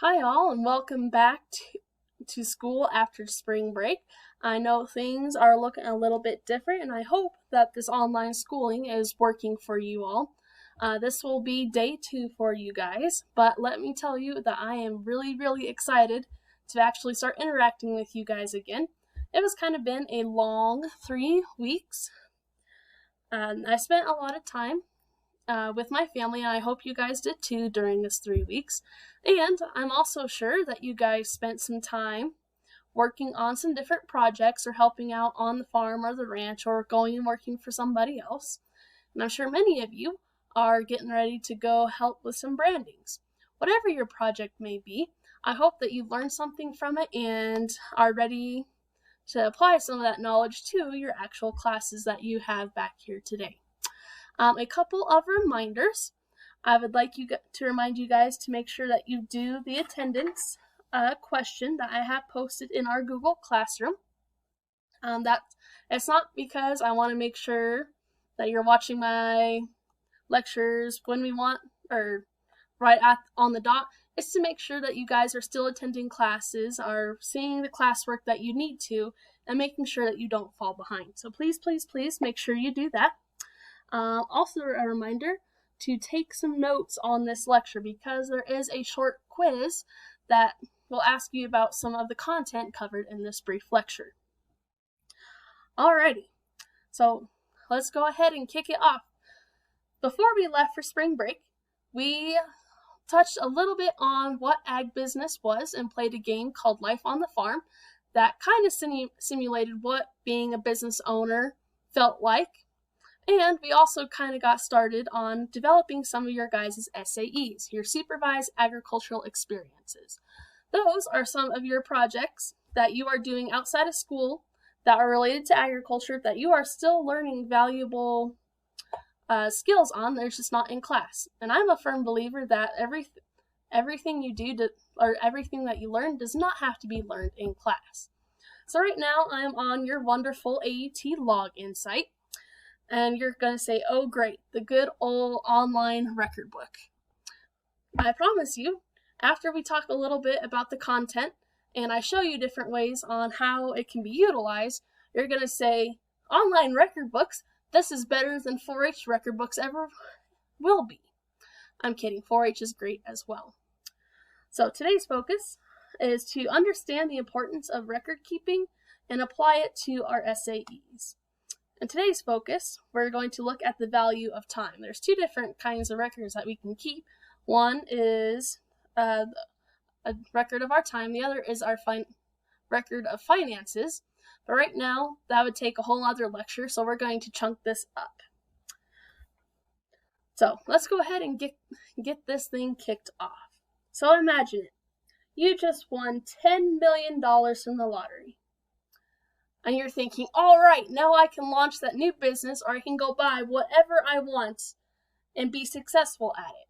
Hi all and welcome back to school after spring break. I know things are looking a little bit different and I hope that this online schooling is working for you all. This will be day 2 for you guys, but let me tell you that I am really excited to actually start interacting with you guys again. It has kind of been a long 3 weeks. I spent a lot of time with my family, and I hope you guys did too during this 3 weeks. And I'm also sure that you guys spent some time working on some different projects or helping out on the farm or the ranch or going and working for somebody else. And I'm sure many of you are getting ready to go help with some brandings. Whatever your project may be, I hope that you've learned something from it and are ready to apply some of that knowledge to your actual classes that you have back here today. A couple of reminders. I would like to remind you guys to make sure that you do the attendance question that I have posted in our Google Classroom. That it's not because I want to make sure that you're watching my lectures when we want or on the dot. It's to make sure that you guys are still attending classes, are seeing the classwork that you need to, and making sure that you don't fall behind. So please make sure you do that. Also a reminder to take some notes on this lecture because there is a short quiz that will ask you about some of the content covered in this brief lecture. Alrighty, so let's go ahead and kick it off. Before we left for spring break, we touched a little bit on what ag business was and played a game called Life on the Farm that kind of simulated what being a business owner felt like. And we also kind of got started on developing some of your guys' SAEs, your supervised agricultural experiences. Those are some of your projects that you are doing outside of school that are related to agriculture that you are still learning valuable skills on. They're just not in class. And I'm a firm believer that everything you do or everything that you learn does not have to be learned in class. So right now I'm on your wonderful AUT login site. And you're going to say, oh great, the good old online record book. I promise you, after we talk a little bit about the content and I show you different ways on how it can be utilized, you're going to say, online record books, this is better than 4-H record books ever will be. I'm kidding, 4-H is great as well. So today's focus is to understand the importance of record keeping and apply it to our SAEs. In today's focus, we're going to look at the value of time. There's 2 different kinds of records that we can keep. One is a record of our time. The other is our record of finances. But right now, that would take a whole other lecture, so we're going to chunk this up. So let's go ahead and get this thing kicked off. So imagine it. You just won $10 million from the lottery. And you're thinking, all right, now I can launch that new business or I can go buy whatever I want and be successful at it.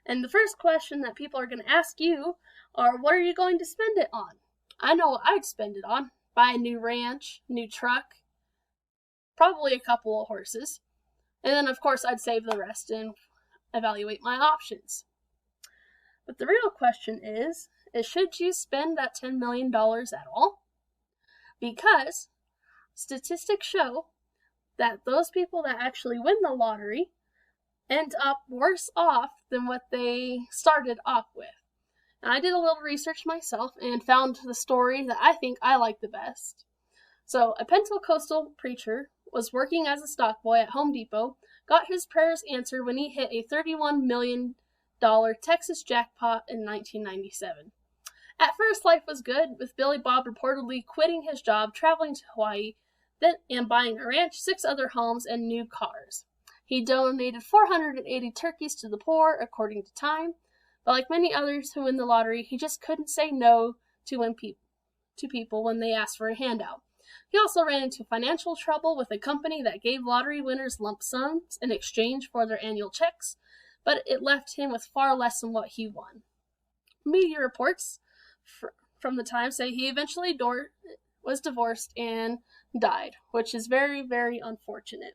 And the first question that people are going to ask you are, what are you going to spend it on? I know what I'd spend it on. Buy a new ranch, new truck, probably a couple of horses. And then, of course, I'd save the rest and evaluate my options. But the real question is should you spend that $10 million at all? Because statistics show that those people that actually win the lottery end up worse off than what they started off with. And I did a little research myself and found the story that I think I like the best. So, a Pentecostal preacher was working as a stock boy at Home Depot, got his prayers answered when he hit a $31 million Texas jackpot in 1997. At first, life was good, with Billy Bob reportedly quitting his job, traveling to Hawaii, and buying a ranch, 6 other homes, and new cars. He donated 480 turkeys to the poor, according to Time, but like many others who win the lottery, he just couldn't say no to people when they asked for a handout. He also ran into financial trouble with a company that gave lottery winners lump sums in exchange for their annual checks, but it left him with far less than what he won. Media reports from the time say he eventually was divorced and died, which is very unfortunate.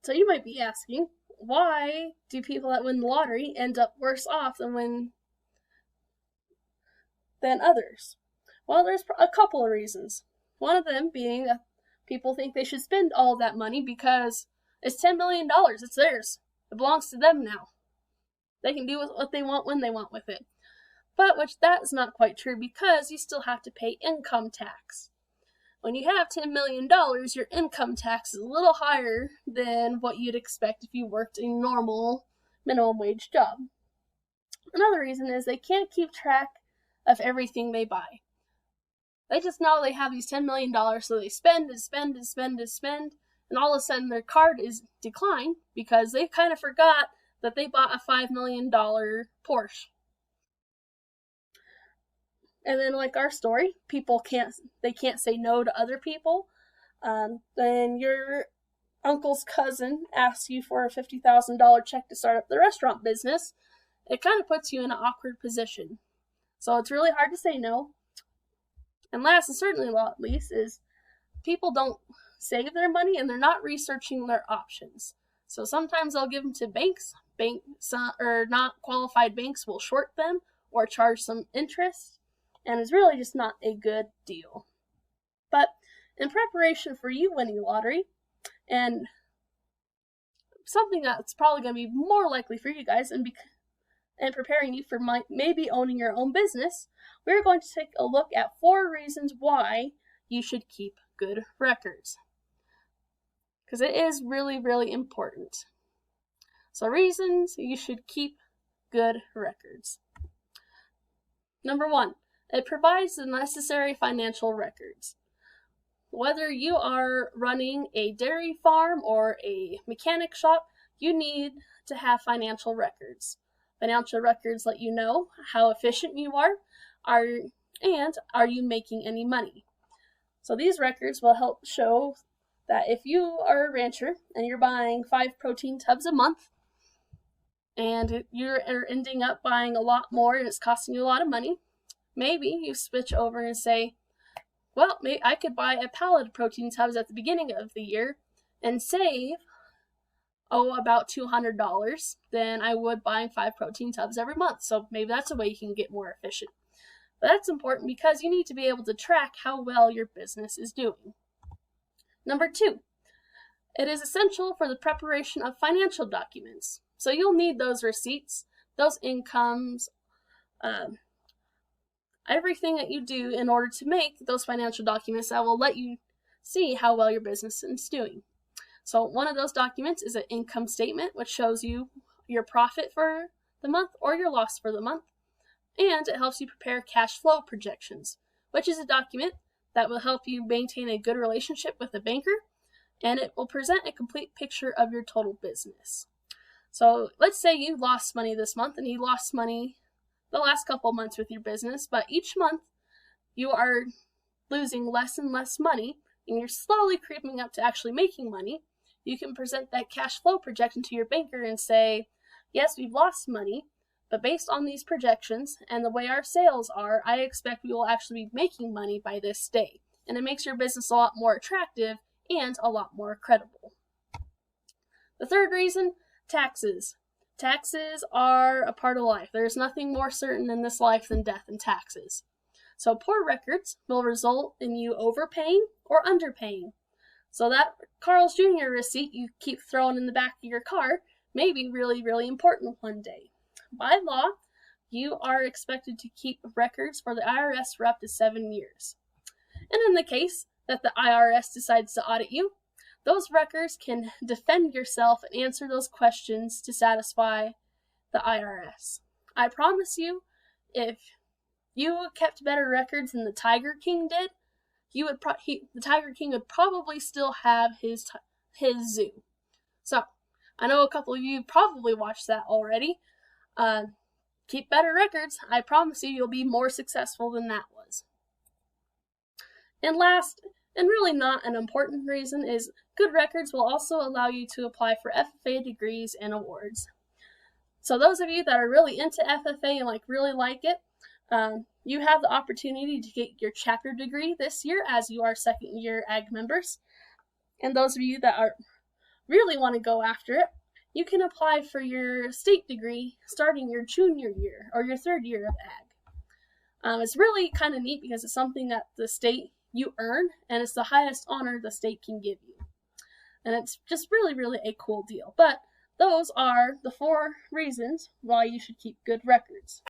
So you might be asking, why do people that win the lottery end up worse off than others? Well, there's a couple of reasons. One of them being that people think they should spend all of that money because it's $10 million. It's theirs. It belongs to them now. They can do what they want when they want with it. But that's not quite true because you still have to pay income tax. When you have $10 million, your income tax is a little higher than what you'd expect if you worked a normal minimum wage job. Another reason is they can't keep track of everything they buy. They just know they have these $10 million, so they spend and spend and spend and spend, and all of a sudden their card is declined because they kind of forgot that they bought a $5 million Porsche. And then, like our story, people can't say no to other people. Then your uncle's cousin asks you for a $50,000 check to start up the restaurant business. It kind of puts you in an awkward position. So it's really hard to say no. And last and certainly not least is people don't save their money and they're not researching their options. So sometimes they'll give them to banks. Banks or not qualified banks will short them or charge some interest. And it's really just not a good deal. But in preparation for you winning the lottery, and something that's probably going to be more likely for you guys, and preparing you for maybe owning your own business, we're going to take a look at 4 reasons why you should keep good records. Because it is really, really important. So reasons you should keep good records. Number 1. It provides the necessary financial records. Whether you are running a dairy farm or a mechanic shop, you need to have financial records. Financial records let you know how efficient you are you making any money. So these records will help show that if you are a rancher and you're buying 5 protein tubs a month and you're ending up buying a lot more and it's costing you a lot of money, maybe you switch over and say, well, maybe I could buy a pallet of protein tubs at the beginning of the year and save, about $200 than I would buying 5 protein tubs every month. So maybe that's a way you can get more efficient. But that's important because you need to be able to track how well your business is doing. Number 2, it is essential for the preparation of financial documents. So you'll need those receipts, those incomes, everything that you do in order to make those financial documents that will let you see how well your business is doing. So one of those documents is an income statement, which shows you your profit for the month or your loss for the month. And it helps you prepare cash flow projections, which is a document that will help you maintain a good relationship with a banker, and it will present a complete picture of your total business. So let's say you lost money this month and you lost money the last couple months with your business, but each month you are losing less and less money and you're slowly creeping up to actually making money. You can present that cash flow projection to your banker and say, yes, we've lost money, but based on these projections and the way our sales are, I expect we will actually be making money by this day. And it makes your business a lot more attractive and a lot more credible. The third reason, taxes. Taxes are a part of life. There's nothing more certain in this life than death and taxes. So poor records will result in you overpaying or underpaying. So that Carl's Jr. receipt you keep throwing in the back of your car may be really, really important one day. By law, you are expected to keep records for the IRS for up to 7 years. And in the case that the IRS decides to audit you, those records can defend yourself and answer those questions to satisfy the IRS. I promise you, if you kept better records than the Tiger King did, the Tiger King would probably still have his zoo. So, I know a couple of you probably watched that already. Keep better records. I promise you'll be more successful than that was. And last, and really not an important reason, is good records will also allow you to apply for FFA degrees and awards. So those of you that are really into FFA and really like it, you have the opportunity to get your chapter degree this year as you are second-year ag members. And those of you that really want to go after it, you can apply for your state degree starting your junior year or your third year of ag. It's really kind of neat because it's something that the state you earn, and it's the highest honor the state can give you. And it's just really, really a cool deal. But those are the 4 reasons why you should keep good records.